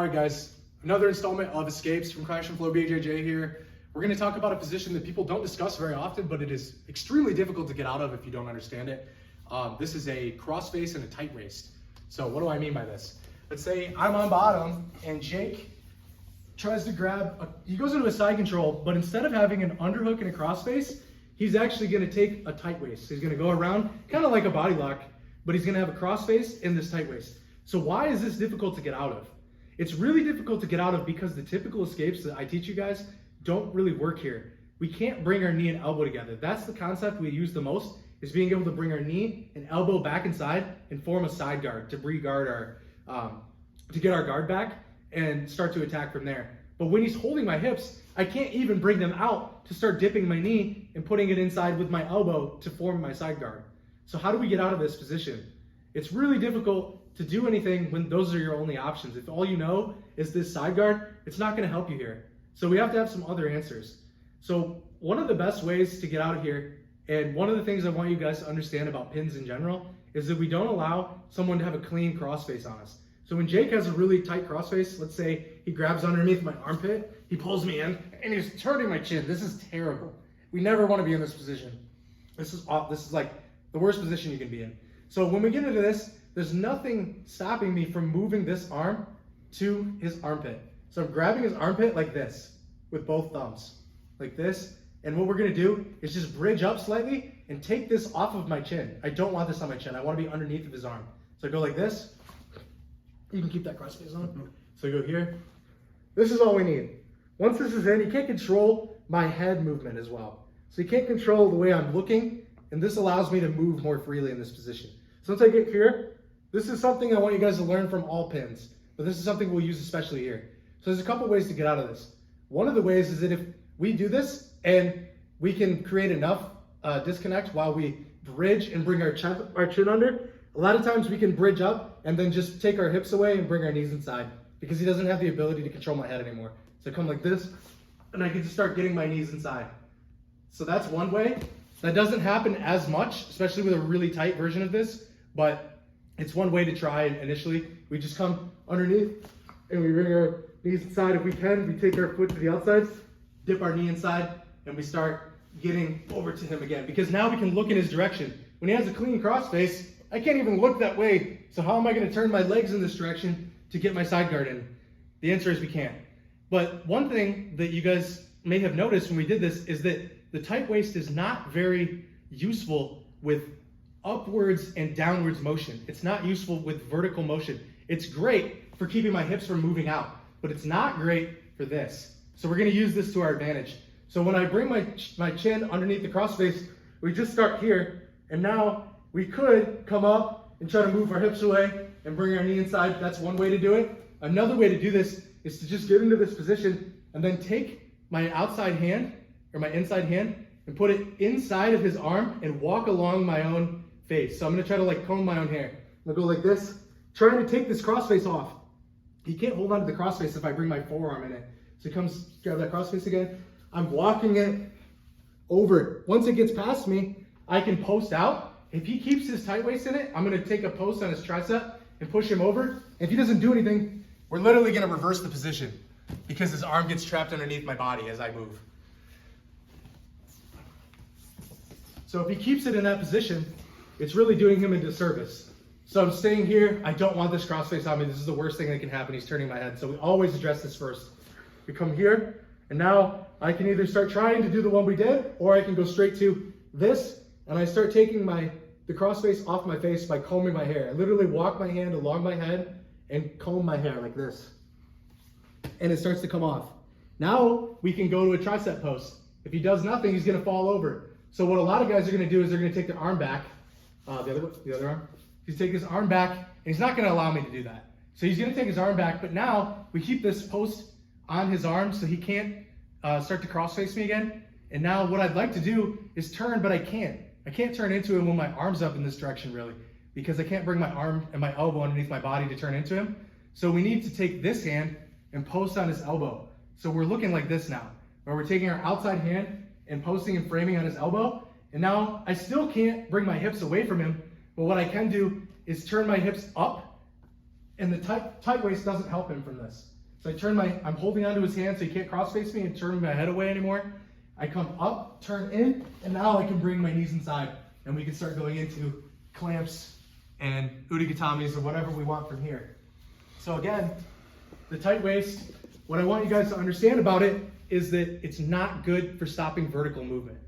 All right, guys, another installment of Escapes from Crash and Flow BJJ here. We're going to talk about a position that people don't discuss very often, but it is extremely difficult to get out of if you don't understand it. This is a crossface and a tight waist. So what do I mean by this? Let's say I'm on bottom and Jake tries to grab, he goes into a side control, but instead of having an underhook and a crossface, he's actually going to take a tight waist. So he's going to go around kind of like a body lock, but he's going to have a crossface and this tight waist. So why is this difficult to get out of? It's really difficult to get out of because the typical escapes that I teach you guys don't really work here. We can't bring our knee and elbow together. That's the concept we use the most, is being able to bring our knee and elbow back inside and form a side guard to re-guard our, to get our guard back and start to attack from there. But when he's holding my hips, I can't even bring them out to start dipping my knee and putting it inside with my elbow to form my side guard. So how do we get out of this position? It's really difficult to do anything when those are your only options. If all you know is this side guard, it's not going to help you here. So we have to have some other answers. So one of the best ways to get out of here, and one of the things I want you guys to understand about pins in general, is that we don't allow someone to have a clean crossface on us. So when Jake has a really tight crossface, let's say he grabs underneath my armpit, he pulls me in, and he's turning my chin. This is terrible. We never want to be in this position. This is like the worst position you can be in. So when we get into this, there's nothing stopping me from moving this arm to his armpit. So I'm grabbing his armpit like this with both thumbs, like this. And what we're gonna do is just bridge up slightly and take this off of my chin. I don't want this on my chin. I want to be underneath of his arm. So I go like this. You can keep that crossface on. So I go here. This is all we need. Once this is in, you can't control my head movement as well. So you can't control the way I'm looking, and this allows me to move more freely in this position. So once I get here, this is something I want you guys to learn from all pins, but this is something we'll use especially here. So there's a couple ways to get out of this. One of the ways is that if we do this and we can create enough disconnect while we bridge and bring our chin under, a lot of times we can bridge up and then just take our hips away and bring our knees inside, because he doesn't have the ability to control my head anymore. So I come like this, and I can just start getting my knees inside. So that's one way. That doesn't happen as much, especially with a really tight version of this, but it's one way to try it initially. We just come underneath and we bring our knees inside. If we can, we take our foot to the outside, dip our knee inside, and we start getting over to him again, because now we can look in his direction. When he has a clean crossface, I can't even look that way. So how am I going to turn my legs in this direction to get my side guard in? The answer is we can't. But one thing that you guys may have noticed when we did this is that the tight waist is not very useful with upwards and downwards motion. It's not useful with vertical motion. It's great for keeping my hips from moving out, but it's not great for this. So we're going to use this to our advantage. So when I bring my chin underneath the crossface, we just start here, and now we could come up and try to move our hips away and bring our knee inside. That's one way to do it. Another way to do this is to just get into this position and then take my outside hand or my inside hand and put it inside of his arm and walk along my own face. So I'm going to try to like comb my own hair. I'll go like this, trying to take this crossface off. He can't hold on to the crossface if I bring my forearm in it. So he comes, grab that crossface again. I'm walking it over. Once it gets past me, I can post out. If he keeps his tight waist in it, I'm going to take a post on his tricep and push him over. If he doesn't do anything, we're literally going to reverse the position because his arm gets trapped underneath my body as I move. So if he keeps it in that position, it's really doing him a disservice. So I'm staying here. I don't want this crossface on me. This is the worst thing that can happen. He's turning my head. So we always address this first. We come here, and now I can either start trying to do the one we did, or I can go straight to this, and I start taking the crossface off my face by combing my hair. I literally walk my hand along my head and comb my hair like this. And it starts to come off. Now we can go to a tricep post. If he does nothing, he's gonna fall over. So what a lot of guys are gonna do is they're gonna take their arm back, the other arm. He's take his arm back, and he's not gonna allow me to do that. So he's gonna take his arm back, but now we keep this post on his arm so he can't start to crossface me again. And now what I'd like to do is turn, but I can't. I can't turn into him when my arm's up in this direction really, because I can't bring my arm and my elbow underneath my body to turn into him. So we need to take this hand and post on his elbow. So we're looking like this now, where we're taking our outside hand and posting and framing on his elbow. And now I still can't bring my hips away from him, but what I can do is turn my hips up And the tight waist doesn't help him from this. So I'm holding onto his hand so he can't cross face me and turn my head away anymore. I come up, turn in, and now I can bring my knees inside and we can start going into clamps and udigatamis or whatever we want from here. So again, the tight waist, what I want you guys to understand about it is that it's not good for stopping vertical movement,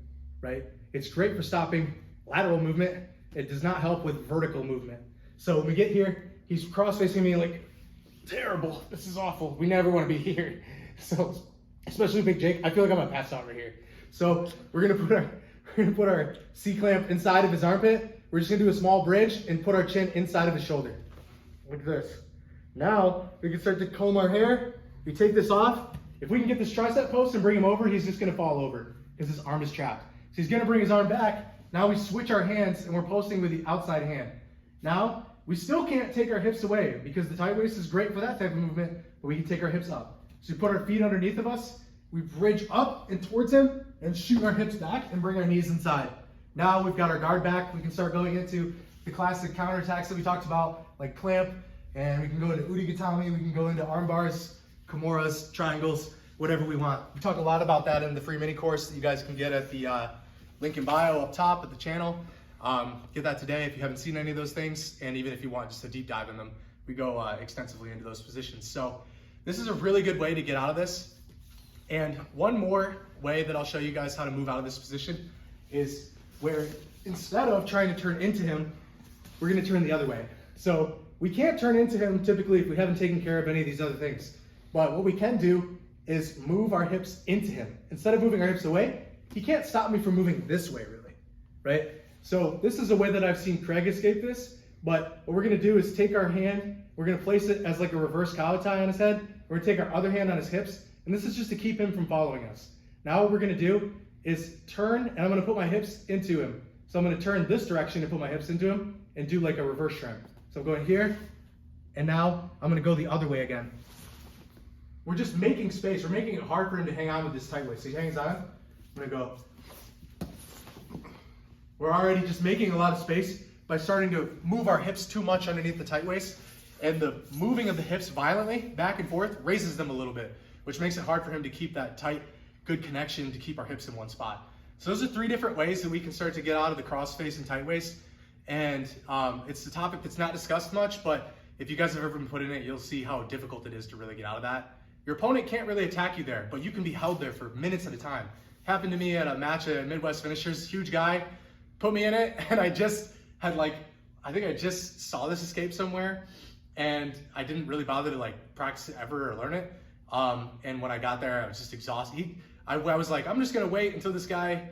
right? It's great for stopping lateral movement. It does not help with vertical movement. So when we get here, he's cross-facing me like, terrible, this is awful. We never want to be here. So, especially Big Jake, I feel like I'm gonna pass out right here. So we're gonna put our C-clamp inside of his armpit. We're just gonna do a small bridge and put our chin inside of his shoulder. Like this. Now, we can start to comb our hair. We take this off. If we can get this tricep post and bring him over, he's just gonna fall over because his arm is trapped. So he's gonna bring his arm back. Now we switch our hands and we're posting with the outside hand. Now, we still can't take our hips away because the tight waist is great for that type of movement, but we can take our hips up. So we put our feet underneath of us, we bridge up and towards him and shoot our hips back and bring our knees inside. Now we've got our guard back. We can start going into the classic counterattacks that we talked about, like clamp, and we can go into udigatami, we can go into arm bars, kimuras, triangles, whatever we want. We talk a lot about that in the free mini course that you guys can get at the link in bio up top at the channel. Get that today if you haven't seen any of those things, and even if you want just a deep dive in them, we go extensively into those positions. So this is a really good way to get out of this. And one more way that I'll show you guys how to move out of this position is where instead of trying to turn into him, we're gonna turn the other way. So we can't turn into him typically if we haven't taken care of any of these other things. But what we can do is move our hips into him. Instead of moving our hips away, he can't stop me from moving this way really, right? So this is a way that I've seen Craig escape this, but what we're gonna do is take our hand, we're gonna place it as like a reverse cow tie on his head, we're gonna take our other hand on his hips, and this is just to keep him from following us. Now what we're gonna do is turn, and I'm gonna put my hips into him. So I'm gonna turn this direction and put my hips into him and do like a reverse shrimp. So I'm going here, and now I'm gonna go the other way again. We're just making space, we're making it hard for him to hang on with this tight waist. So he hangs on, I'm gonna go. We're already just making a lot of space by starting to move our hips too much underneath the tight waist, and the moving of the hips violently back and forth raises them a little bit, which makes it hard for him to keep that tight, good connection to keep our hips in one spot. So those are 3 different ways that we can start to get out of the crossface and tight waist. And it's a topic that's not discussed much, but if you guys have ever been put in it, you'll see how difficult it is to really get out of that. Your opponent can't really attack you there, but you can be held there for minutes at a time. Happened to me at a match at Midwest Finishers, huge guy, put me in it, and I just had I think I just saw this escape somewhere, and I didn't really bother to practice it ever or learn it. And when I got there, I was just exhausted. I was like, I'm just gonna wait until this guy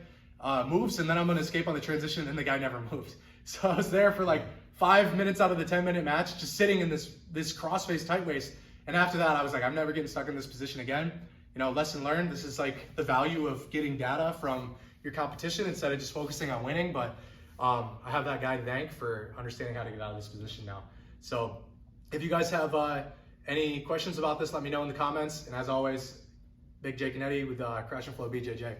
moves, and then I'm gonna escape on the transition, and the guy never moved. So I was there for 5 minutes out of the 10-minute match, just sitting in this crossface tight waist. And after that, I was like, I'm never getting stuck in this position again. You know, lesson learned. This is the value of getting data from your competition instead of just focusing on winning. But I have that guy to thank for understanding how to get out of this position now. So if you guys have any questions about this, let me know in the comments. And as always, Big Jake and Eddie with Crash and Flow BJJ.